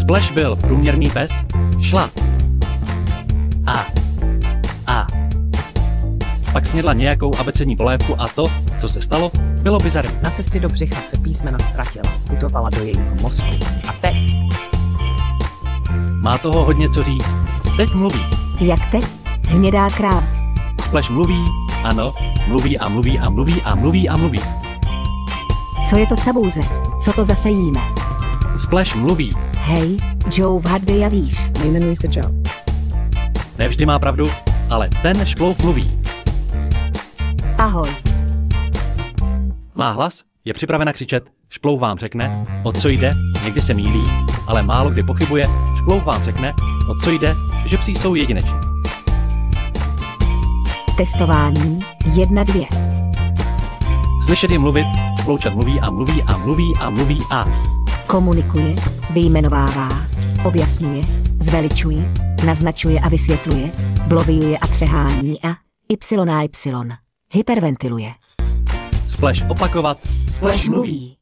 Splash byl průměrný pes, šla. A. Pak snědla nějakou abecední polévku a to, co se stalo, bylo bizarní. Na cestě do břicha se písmena ztratila, putovala do jejího mozku. A teď? Má toho hodně co říct. Teď mluví. Jak teď? Hnědá kráva. Splash mluví, ano, mluví a mluví a mluví a mluví a mluví. Co je to cabouze? Co to zase jíme? Splash mluví. Hej, Joe, vhadby javíš. Nejmenuji se Joe. Nevždy má pravdu, ale ten šplouf mluví. Ahoj. Má hlas, je připravena křičet, šplouf vám řekne, o co jde, někdy se mýlí, ale málo kdy pochybuje, šplouf vám řekne, o co jde, že psi jsou jedineční. Testování 1, 2. Slyšet je mluvit, šploučat mluví a mluví a mluví a mluví a. Komunikuje, vyjmenovává, objasňuje, zveličuje, naznačuje a vysvětluje, bloviuje a přehání a y. Hyperventiluje. Splash opakovat, Splash mluví.